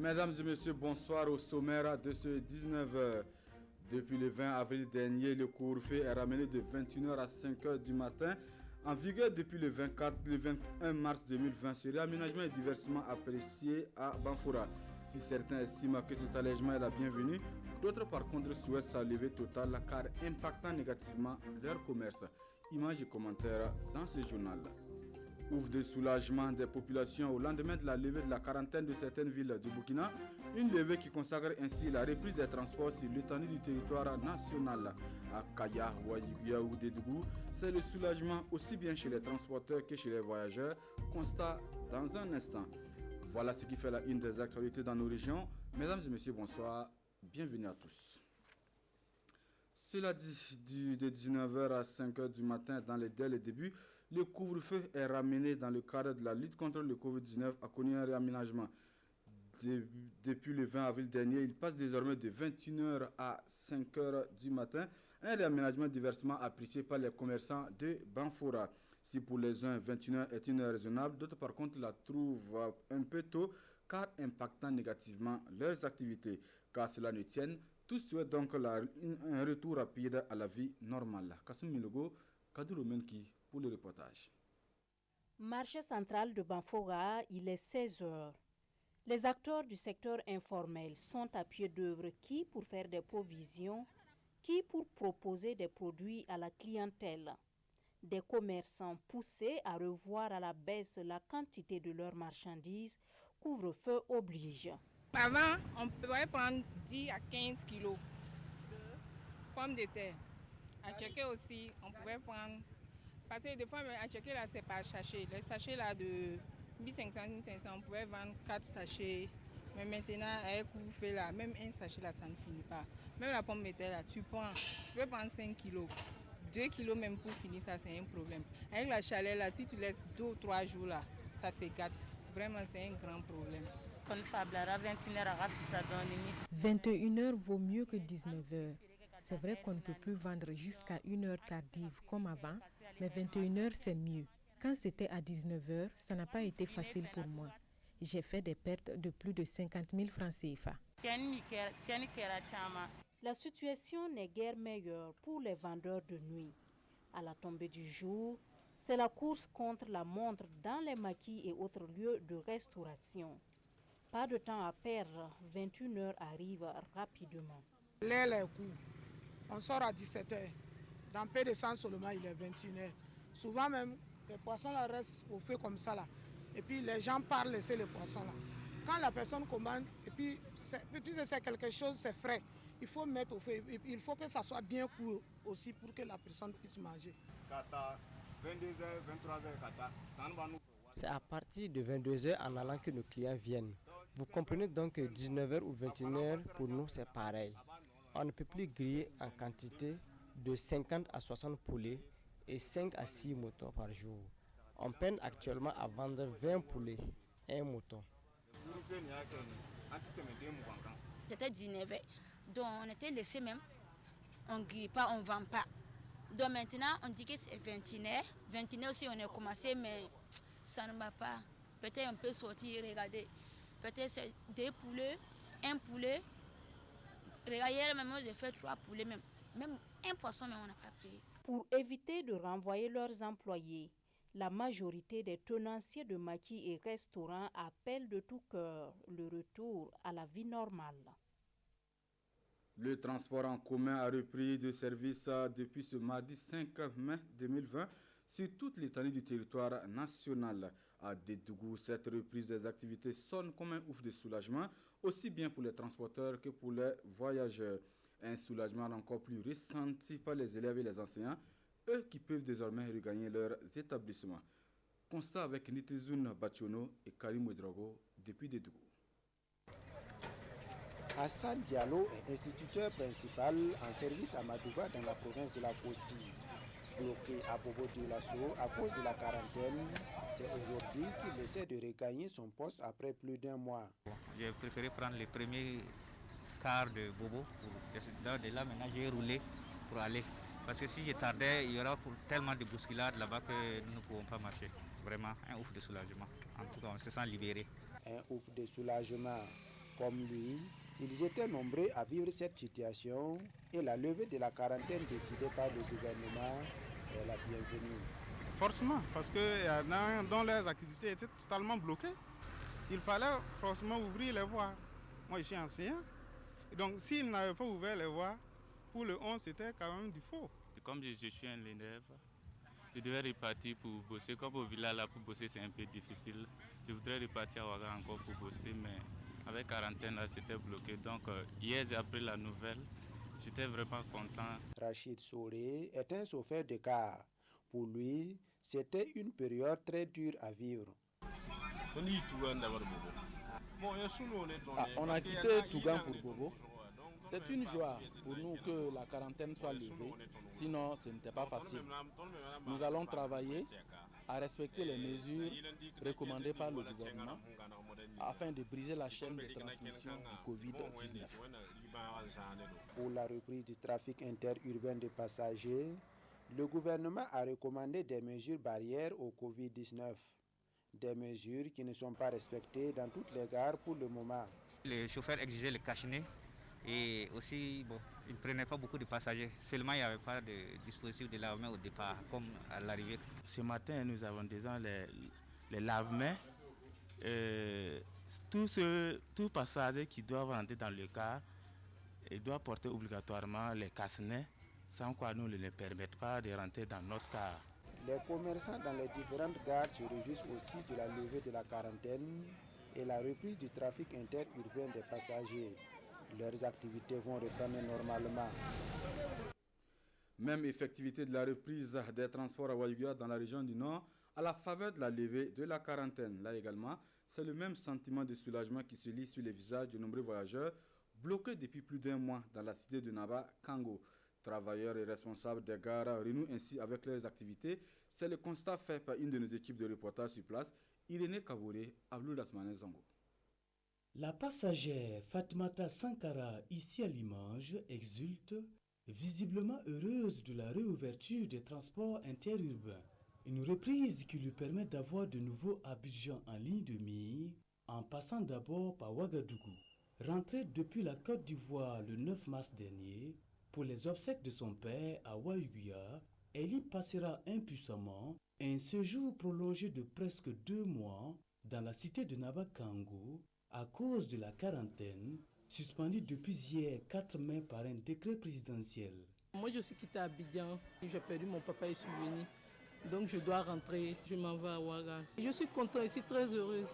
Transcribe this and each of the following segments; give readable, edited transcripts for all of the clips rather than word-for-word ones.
Mesdames et messieurs, bonsoir au sommaire de ce 19h. Depuis le 20 avril dernier, le couvre-feu est ramené de 21h à 5h du matin. En vigueur depuis le 21 mars 2020, ce réaménagement est diversement apprécié à Banfoura. Si certains estiment que cet allègement est la bienvenue, d'autres par contre souhaitent sa levée totale car impactant négativement leur commerce. Images et commentaires dans ce journal. Ouvre de soulagement des populations au lendemain de la levée de la quarantaine de certaines villes du Burkina, une levée qui consacre ainsi la reprise des transports sur l'étendue du territoire national. À Kaya, Ouadiguya ou Dédougou, c'est le soulagement aussi bien chez les transporteurs que chez les voyageurs, constat dans un instant. Voilà ce qui fait la une des actualités dans nos régions. Mesdames et messieurs, bonsoir, bienvenue à tous. Cela dit, de 19h à 5h du matin, dès le début, le couvre-feu est ramené dans le cadre de la lutte contre le Covid-19 a connu un réaménagement. Depuis le 20 avril dernier, il passe désormais de 21h à 5h du matin, un réaménagement diversement apprécié par les commerçants de Banfoura. Si pour les uns, 21h est une heure raisonnable, d'autres par contre la trouvent un peu tôt car impactant négativement leurs activités. Car cela ne tienne, tous souhaitent donc un retour rapide à la vie normale. Kassim Milogo, Kaduro Menki pour le reportage. Marché central de Banfoura, il est 16h. Les acteurs du secteur informel sont à pied d'œuvre, qui pour faire des provisions, qui pour proposer des produits à la clientèle. Des commerçants poussés à revoir à la baisse la quantité de leurs marchandises, couvre-feu oblige. Avant, on pouvait prendre 10 à 15 kilos de pommes de terre. À Tchéké aussi, on pouvait prendre... Parce que des fois, à Tchéké, là, c'est par sachet. Les sachets là de 1500, on pouvait vendre 4 sachets. Mais maintenant, avec couvre-feu là, même un sachet là, ça ne finit pas. Même la pomme de terre là, tu peux prendre 5 kilos. 2 kilos même pour finir, ça c'est un problème. Avec la chaleur là, si tu laisses 2 ou 3 jours là, ça se gâte. Vraiment, c'est un grand problème. 21h vaut mieux que 19h. C'est vrai qu'on ne peut plus vendre jusqu'à 1h tardive comme avant, mais 21h c'est mieux. Quand c'était à 19h, ça n'a pas été facile pour moi. J'ai fait des pertes de plus de 50 000 francs CFA. La situation n'est guère meilleure pour les vendeurs de nuit. À la tombée du jour, c'est la course contre la montre dans les maquis et autres lieux de restauration. Pas de temps à perdre, 21h arrive rapidement. Les coups, on sort à 17h. Dans peu de temps seulement, il est 21h. Souvent même, les poissons là restent au feu comme ça là. Et puis les gens partent laisser les poissons là. Quand la personne commande, et puis c'est quelque chose, c'est frais. Il faut mettre au feu. Il faut que ça soit bien cuit aussi pour que la personne puisse manger. Kata, 22h, 23h, Kata, ça ne va nous... C'est à partir de 22h en allant que nos clients viennent. Vous comprenez donc que 19h ou 21h, pour nous, c'est pareil. On ne peut plus griller en quantité de 50 à 60 poulets et 5 à 6 moutons par jour. On peine actuellement à vendre 20 poulets et un mouton. C'était 19h, donc on était laissé même. On ne grille pas, on ne vend pas. Donc maintenant, on dit que c'est 21h. 21h aussi, on a commencé, mais ça ne va pas. Peut-être on peut sortir, regarder. Peut-être c'est 2 poulets, 1 poulet. Regardez, même j'ai fait 3 poulets, même 1 poisson, mais on n'a pas payé. Pour éviter de renvoyer leurs employés, la majorité des tenanciers de maquis et restaurants appellent de tout cœur le retour à la vie normale. Le transport en commun a repris de service depuis ce mardi 5 mai 2020 sur toute l'étendue du territoire national. À Dédougou, cette reprise des activités sonne comme un ouf de soulagement, aussi bien pour les transporteurs que pour les voyageurs. Un soulagement encore plus ressenti par les élèves et les enseignants, eux qui peuvent désormais regagner leurs établissements. Constat avec Nitizoun Bachono et Karim Ouedraogo depuis Dédougou. Hassan Diallo est instituteur principal en service à Madouba dans la province de la Kossi. Bloqué à Bobo Dioulasso à cause de la quarantaine, c'est aujourd'hui qu'il essaie de regagner son poste après plus d'un mois. J'ai préféré prendre les premiers quarts de Bobo. De là, maintenant, j'ai roulé pour aller. Parce que si je tardais, il y aura tellement de bousculades là-bas que nous ne pouvons pas marcher. Vraiment un ouf de soulagement. En tout cas, on se sent libéré. Un ouf de soulagement. Comme lui, ils étaient nombreux à vivre cette situation et la levée de la quarantaine décidée par le gouvernement est la bienvenue. Forcément, parce que dont les activités étaient totalement bloquées. Il fallait forcément ouvrir les voies. Moi, je suis enseignant. Donc, s'ils n'avaient pas ouvert les voies, pour le 11, c'était quand même du faux. Comme je suis un élève, je devais repartir pour bosser. Comme au village, là, pour bosser, c'est un peu difficile. Je voudrais repartir à Ouaga encore pour bosser, mais avec quarantaine, là, c'était bloqué. Donc, hier, j'ai appris la nouvelle. J'étais vraiment content. Rachid Souré est un chauffeur de car. Pour lui, c'était une période très dure à vivre. On a quitté Tougan pour Bobo. C'est une joie pour nous que la quarantaine soit levée, sinon ce n'était pas facile. Nous allons travailler à respecter les mesures recommandées par le gouvernement afin de briser la chaîne de transmission du Covid-19. Pour la reprise du trafic interurbain de passagers, le gouvernement a recommandé des mesures barrières au Covid-19. Des mesures qui ne sont pas respectées dans toutes les gares pour le moment. Les chauffeurs exigeaient le cache-nez et aussi, ils ne prenaient pas beaucoup de passagers. Seulement, il n'y avait pas de dispositif de lave-mains au départ, comme à l'arrivée. Ce matin, nous avons déjà les lave-mains. Tout passager qui doit rentrer dans le car, il doit porter obligatoirement les cache-nez, sans quoi nous ne les permettons pas de rentrer dans notre car. Les commerçants dans les différentes gares se réjouissent aussi de la levée de la quarantaine et la reprise du trafic interurbain des passagers. Leurs activités vont reprendre normalement. Même effectivité de la reprise des transports à Ouaga dans la région du Nord à la faveur de la levée de la quarantaine. Là également, c'est le même sentiment de soulagement qui se lit sur les visages de nombreux voyageurs bloqués depuis plus d'un mois dans la cité de Naba, Kango. Travailleurs et responsables des gares renouent ainsi avec leurs activités. C'est le constat fait par une de nos équipes de reportage sur place, Irénée Kabouré, Abdou Lasmané Zongo. La passagère Fatmata Sankara, ici à Limoges, exulte, visiblement heureuse de la réouverture des transports interurbains. Une reprise qui lui permet d'avoir de nouveau Abidjan en ligne de mire, en passant d'abord par Ouagadougou. Rentrée depuis la Côte d'Ivoire le 9 mars dernier, pour les obsèques de son père à Ouaouguia, elle y passera impuissamment un séjour prolongé de presque 2 mois dans la cité de Naba-Kango à cause de la quarantaine, suspendue depuis hier 4 mai par un décret présidentiel. Moi je suis quitté à Abidjan, j'ai perdu mon papa et je suis venue. Donc je dois rentrer, je m'en vais à Ouaga. Je suis contente, je suis très heureuse.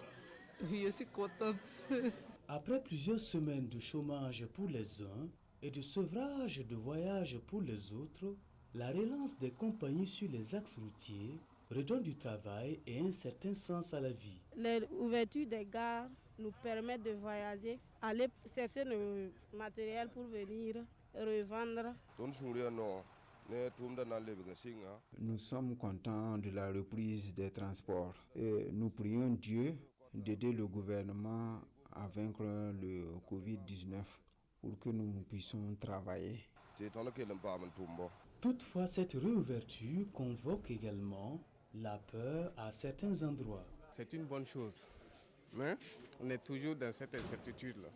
Je suis contente. Après plusieurs semaines de chômage pour les uns, et de sevrage de voyage pour les autres, la relance des compagnies sur les axes routiers redonne du travail et un certain sens à la vie. L'ouverture des gares nous permet de voyager, aller chercher nos matériels pour venir revendre. Nous sommes contents de la reprise des transports et nous prions Dieu d'aider le gouvernement à vaincre le Covid-19. Pour que nous puissions travailler. Toutefois, cette réouverture convoque également la peur à certains endroits. C'est une bonne chose, mais on est toujours dans cette incertitude-là.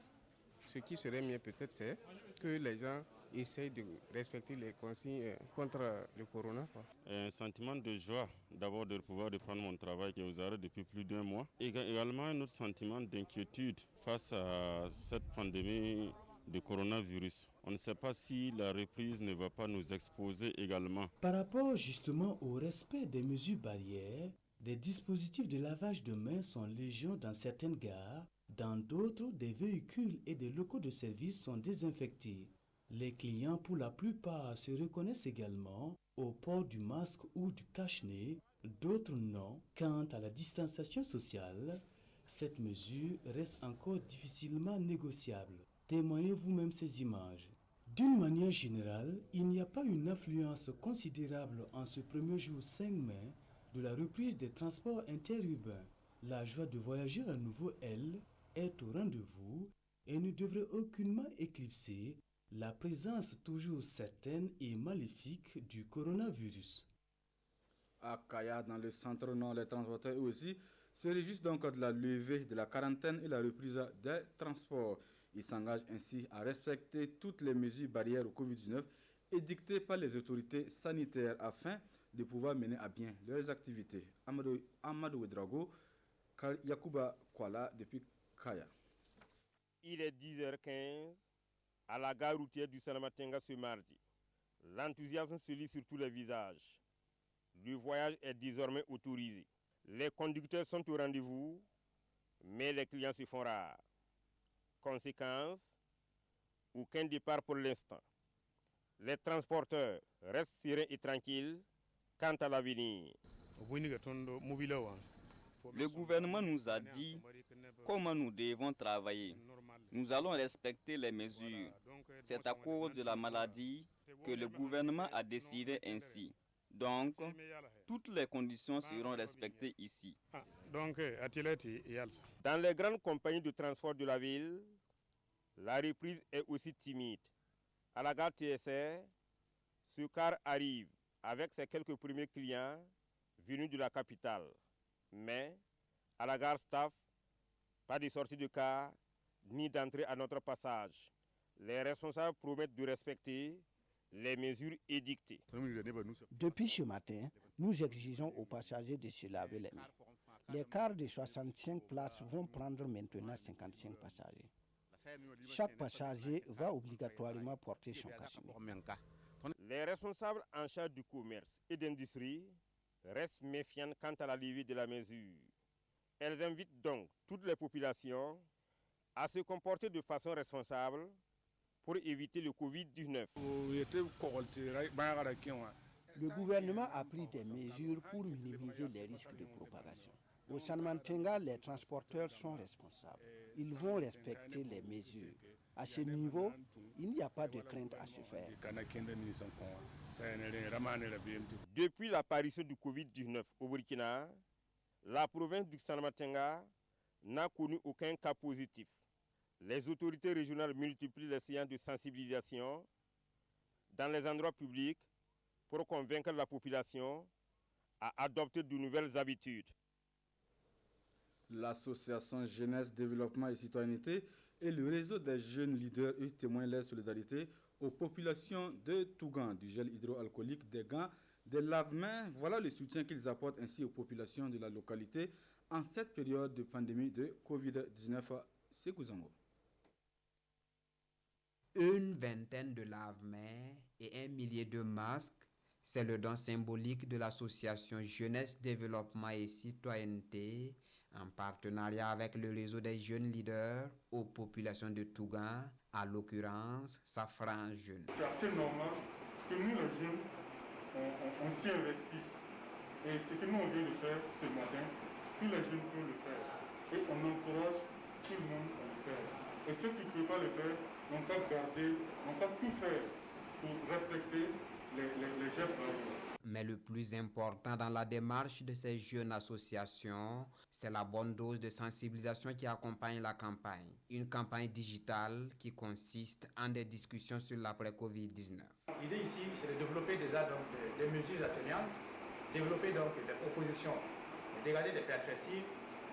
Ce qui serait mieux peut-être, c'est que les gens essayent de respecter les consignes contre le corona. Un sentiment de joie, d'abord de pouvoir reprendre mon travail qui est aux arrêts depuis plus d'1 mois. Également un autre sentiment d'inquiétude face à cette pandémie de coronavirus. On ne sait pas si la reprise ne va pas nous exposer également. Par rapport justement au respect des mesures barrières, des dispositifs de lavage de mains sont légion dans certaines gares. Dans d'autres, des véhicules et des locaux de service sont désinfectés. Les clients, pour la plupart, se reconnaissent également au port du masque ou du cache-nez, d'autres non. Quant à la distanciation sociale, cette mesure reste encore difficilement négociable. Témoignez vous-même ces images. D'une manière générale, il n'y a pas une influence considérable en ce premier jour 5 mai de la reprise des transports interurbains. La joie de voyager à nouveau, elle, est au rendez-vous et ne devrait aucunement éclipser la présence toujours certaine et maléfique du coronavirus. À Kaya, dans le centre nord, les transporteurs eux aussi se réjouissent donc de la levée de la quarantaine et la reprise des transports. Ils s'engagent ainsi à respecter toutes les mesures barrières au Covid-19 édictées par les autorités sanitaires afin de pouvoir mener à bien leurs activités. Amadou Ouedraogo, Yakuba Kwala depuis Kaya. Il est 10h15 à la gare routière du Salamatenga ce mardi. L'enthousiasme se lit sur tous les visages. Le voyage est désormais autorisé. Les conducteurs sont au rendez-vous, mais les clients se font rares. Conséquence, aucun départ pour l'instant. Les transporteurs restent sereins et tranquilles quant à l'avenir. Le gouvernement nous a dit comment nous devons travailler. Nous allons respecter les mesures. C'est à cause de la maladie que le gouvernement a décidé ainsi. Donc, toutes les conditions seront respectées ici. Dans les grandes compagnies de transport de la ville, la reprise est aussi timide. À la gare TSR, ce car arrive avec ses quelques premiers clients venus de la capitale. Mais à la gare Staff, pas de sortie de car ni d'entrée à notre passage. Les responsables promettent de respecter les mesures édictées. Depuis ce matin, nous exigeons aux passagers de se laver les mains. Les cars de 65 places vont prendre maintenant 55 passagers. Chaque passager va obligatoirement porter son casque. Les responsables en charge du commerce et d'industrie restent méfiants quant à la levée de la mesure. Elles invitent donc toutes les populations à se comporter de façon responsable pour éviter le Covid-19. Le gouvernement a pris des mesures pour minimiser les risques de propagation. Au Salamatenga, les transporteurs sont responsables. Ils vont respecter les mesures. À ce niveau, il n'y a pas de crainte à se faire. Depuis l'apparition du Covid-19 au Burkina, la province du Salamatenga n'a connu aucun cas positif. Les autorités régionales multiplient les séances de sensibilisation dans les endroits publics pour convaincre la population à adopter de nouvelles habitudes. L'association Jeunesse, Développement et Citoyenneté et le réseau des jeunes leaders témoignent leur solidarité aux populations de Tougan, du gel hydroalcoolique, des gants, des lave-mains. Voilà le soutien qu'ils apportent ainsi aux populations de la localité en cette période de pandémie de Covid-19. Sékouzango. Une vingtaine de lave-mains et 1 millier de masques, c'est le don symbolique de l'association Jeunesse, Développement et Citoyenneté en partenariat avec le réseau des jeunes leaders aux populations de Tougan, à l'occurrence Safran Jeune. C'est assez normal que nous les jeunes, on s'y investisse. Et ce que nous on vient de faire ce matin, tous les jeunes peuvent le faire. Et on encourage tout le monde à le faire. Et ceux qui ne peuvent pas le faire, n'ont qu'à garder, n'ont qu'à tout faire pour respecter les gestes barrières. Mais le plus important dans la démarche de ces jeunes associations, c'est la bonne dose de sensibilisation qui accompagne la campagne. Une campagne digitale qui consiste en des discussions sur l'après-Covid-19. L'idée ici, c'est de développer déjà donc, des mesures atténuantes, développer donc des propositions, et dégager des perspectives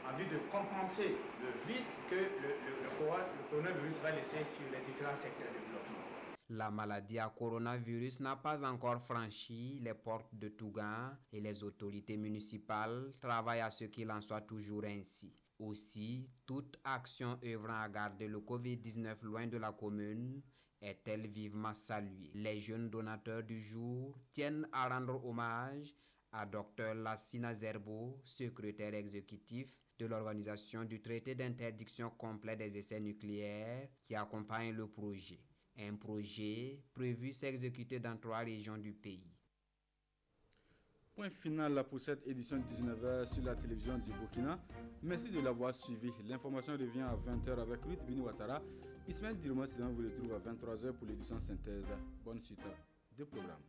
en vue de compenser le vide que le coronavirus va laisser sur les différents secteurs de développement. La maladie à coronavirus n'a pas encore franchi les portes de Tougan et les autorités municipales travaillent à ce qu'il en soit toujours ainsi. Aussi, toute action œuvrant à garder le Covid-19 loin de la commune est-elle vivement saluée. Les jeunes donateurs du jour tiennent à rendre hommage à Dr Lassina Zerbo, secrétaire exécutif de l'organisation du traité d'interdiction complet des essais nucléaires qui accompagne le projet. Un projet prévu s'exécuter dans 3 régions du pays. Point final pour cette édition 19h sur la télévision du Burkina. Merci de l'avoir suivi. L'information revient à 20h avec Ruth Bini Ouattara. Ismaël Diroma, vous le trouve à 23h pour l'édition synthèse. Bonne suite de programme.